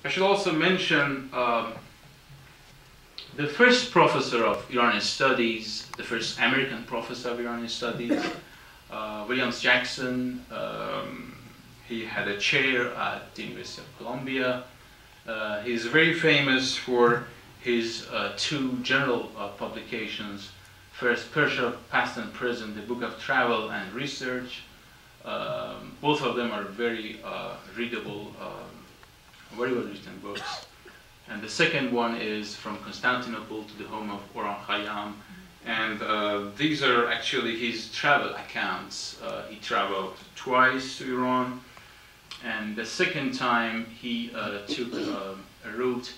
I should also mention the first professor of Iranian studies, the first American professor of Iranian studies, Williams Jackson. He had a chair at the University of Columbia. He's very famous for his two journal publications. First, Persia, Past and Present, the Book of Travel and Research. Both of them are very readable, very well written books. And the second one is From Constantinople to the Home of Orhan Khayyam. And these are actually his travel accounts. He traveled twice to Iran. And the second time he took a route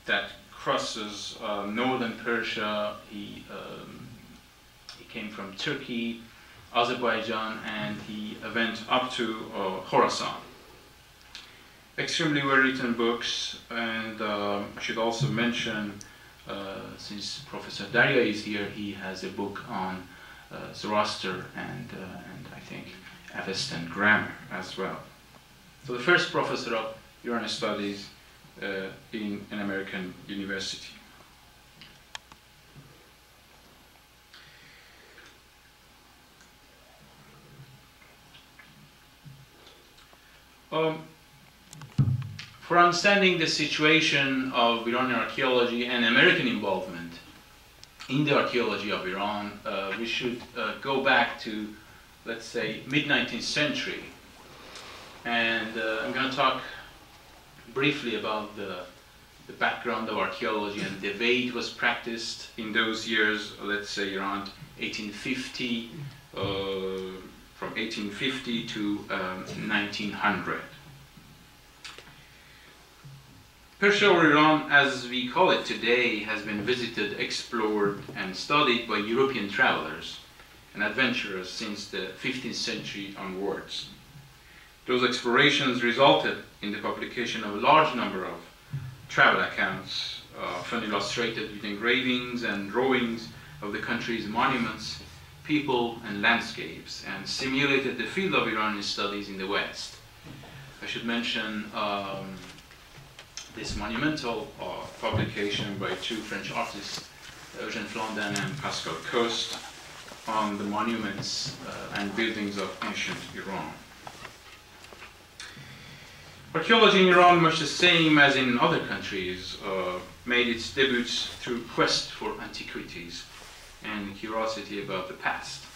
that crosses northern Persia. He came from Turkey, Azerbaijan, and he went up to Khorasan. Extremely well-written books, and I should also mention, since Professor Darya is here, he has a book on Zoroaster and I think Avestan grammar as well. So the first professor of Iranian studies in an American university. For understanding the situation of Iranian archaeology and American involvement in the archaeology of Iran, we should go back to, let's say, mid-19th century. And I'm going to talk briefly about the background of archaeology and the way it was practiced in those years, let's say around 1850, from 1850 to 1900. Persia, or Iran as we call it today, has been visited, explored, and studied by European travelers and adventurers since the 15th century onwards. Those explorations resulted in the publication of a large number of travel accounts, often illustrated with engravings and drawings of the country's monuments, people, and landscapes, and stimulated the field of Iranian studies in the West. I should mention this monumental publication by two French artists, Eugène Flandin and Pascal Coste, on the monuments and buildings of ancient Iran. Archaeology in Iran, much the same as in other countries, made its debuts through quest for antiquities and curiosity about the past.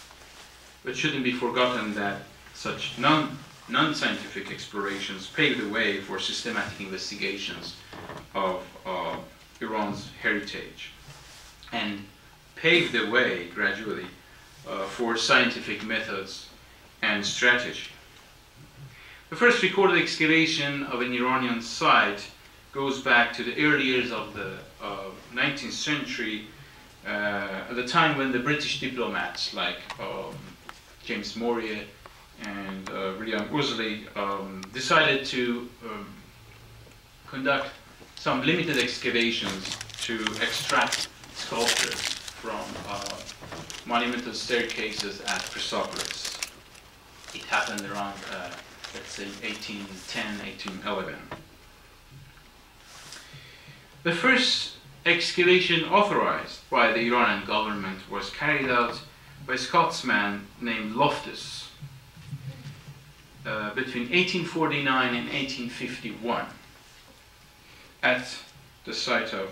But it shouldn't be forgotten that such non-scientific explorations paved the way for systematic investigations of Iran's heritage and paved the way gradually for scientific methods and strategy. The first recorded excavation of an Iranian site goes back to the early years of the 19th century, at the time when the British diplomats like James Morier and William Ouseley decided to conduct some limited excavations to extract sculptures from monumental staircases at Persepolis. It happened around, let's say, 1810, 1811. The first excavation authorized by the Iranian government was carried out by a Scotsman named Loftus between 1849 and 1851 at the site of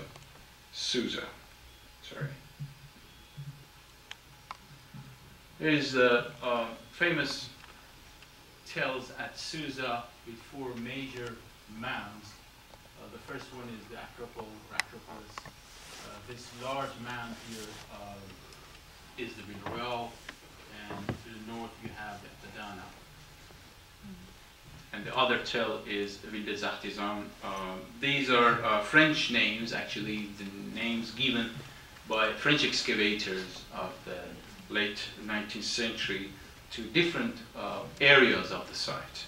Susa. There is the famous tells at Susa with four major mounds. The first one is the Acropolis. This large mound here is the Ville Royale, and to the north you have the Dana. And the other tell is Ville des Artisans. These are French names, actually the names given by French excavators of the late 19th century to different areas of the site.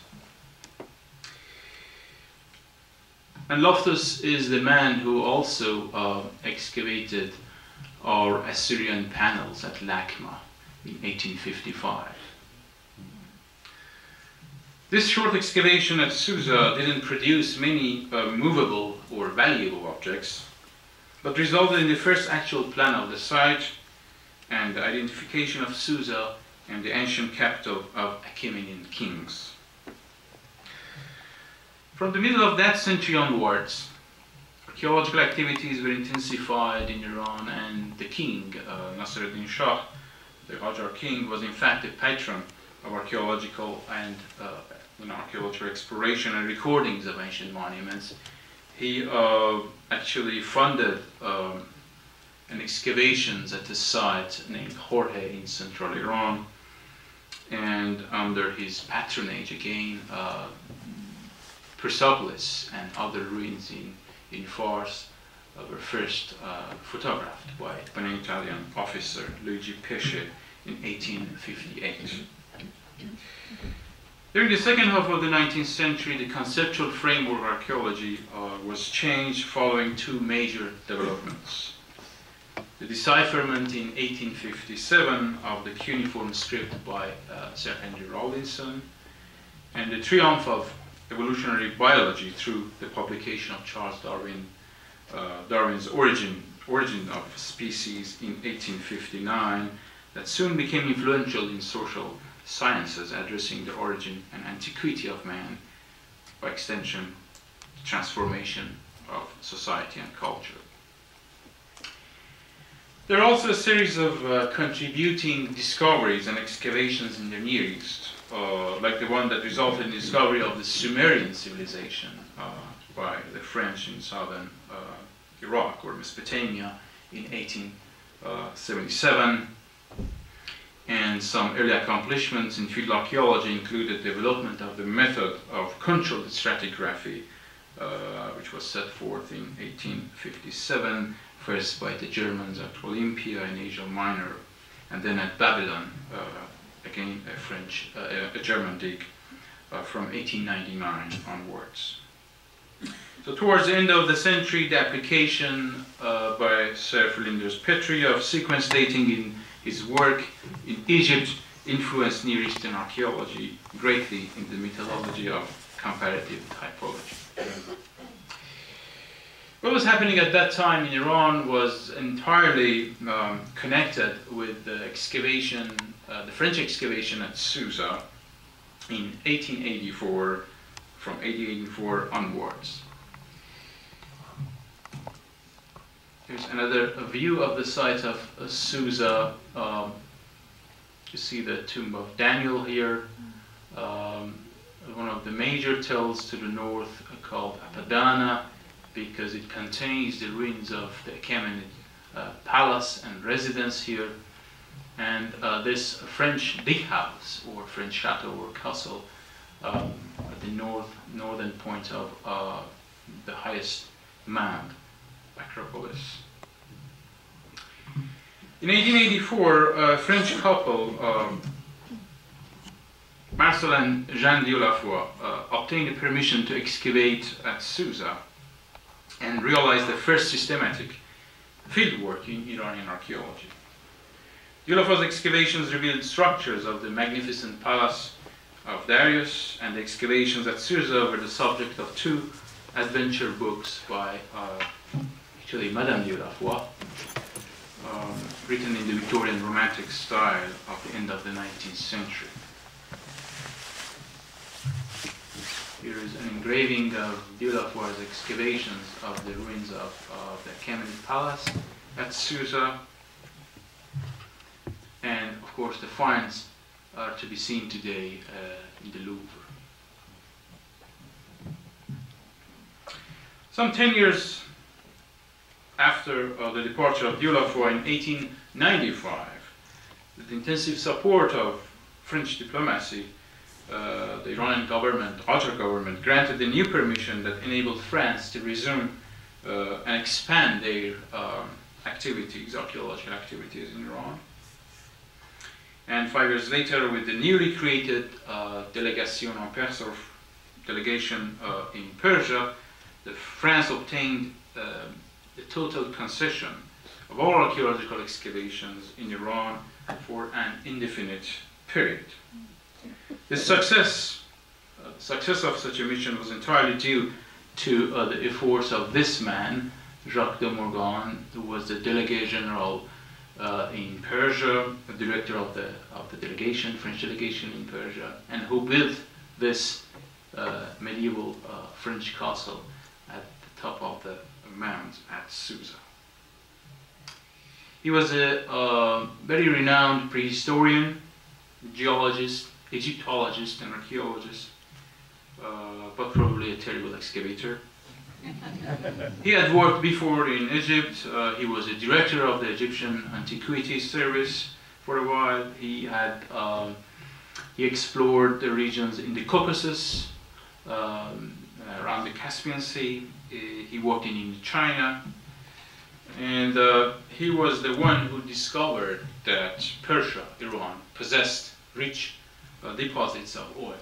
And Loftus is the man who also excavated our Assyrian panels at Lakma in 1855. This short excavation at Susa didn't produce many movable or valuable objects, but resulted in the first actual plan of the site and the identification of Susa and the ancient capital of Achaemenid kings. From the middle of that century onwards, archaeological activities were intensified in Iran, and the king, Nasruddin Shah, the Qajar king, was in fact the patron of archaeological and archaeological exploration and recordings of ancient monuments. He actually funded an excavations at a site named Jorge in central Iran, and under his patronage again, Persepolis and other ruins in Fars were first photographed by an Italian officer, Luigi Pesce, in 1858. During the second half of the 19th century, the conceptual framework of archaeology was changed following two major developments. The decipherment in 1857 of the cuneiform script by Sir Henry Rawlinson, and the triumph of evolutionary biology through the publication of Charles Darwin's Origin of Species in 1859, that soon became influential in social sciences, addressing the origin and antiquity of man, by extension, transformation of society and culture. There are also a series of contributing discoveries and excavations in the Near East, like the one that resulted in the discovery of the Sumerian civilization by the French in southern Iraq or Mesopotamia in 1877. And some early accomplishments in field archaeology included development of the method of controlled stratigraphy, which was set forth in 1857, first by the Germans at Olympia in Asia Minor, and then at Babylon, again a German dig, from 1899 onwards. So towards the end of the century, the application by Sir Flinders Petrie of sequence dating in his work in Egypt influenced Near Eastern archaeology greatly in the methodology of comparative typology. What was happening at that time in Iran was entirely connected with the excavation, the French excavation at Susa in 1884, from 1884 onwards. Here's another view of the site of Susa. You see the tomb of Daniel here. One of the major tells to the north called Apadana, because it contains the ruins of the Achaemenid palace and residence here. And this French dig house, or French chateau or castle, at the northern point of the highest mound, Acropolis. In 1884, a French couple, Marcel and Jeanne Dieulafoy, obtained a permission to excavate at Susa and realized the first systematic fieldwork in Iranian archaeology. Dieulafoy's excavations revealed structures of the magnificent palace of Darius, and the excavations at Susa were the subject of two adventure books by actually Madame Dieulafoy, written in the Victorian Romantic style of the end of the 19th century. Here is an engraving of Dieulafoy's excavations of the ruins of the Achaemenid palace at Susa. And of course the finds are to be seen today in the Louvre. Some 10 years after the departure of Dieulafoy in 1895, with intensive support of French diplomacy, the Iranian government, Qajar government, granted a new permission that enabled France to resume and expand their archaeological activities in Iran. And 5 years later, with the newly created Délégation en Perse, or delegation in Persia, France obtained the total concession of all archaeological excavations in Iran for an indefinite period. This success success of such a mission was entirely due to the efforts of this man, Jacques de Morgan, who was the Delegate General in Persia, the director of the delegation, French delegation in Persia, and who built this medieval French castle at the top of the mount at Susa. He was a very renowned prehistorian, geologist, Egyptologist, and archaeologist, but probably a terrible excavator. He had worked before in Egypt. He was a director of the Egyptian Antiquities Service for a while. He explored the regions in the Caucasus, around the Caspian Sea. He worked in Indochina, and he was the one who discovered that Persia, Iran, possessed rich deposits of oil.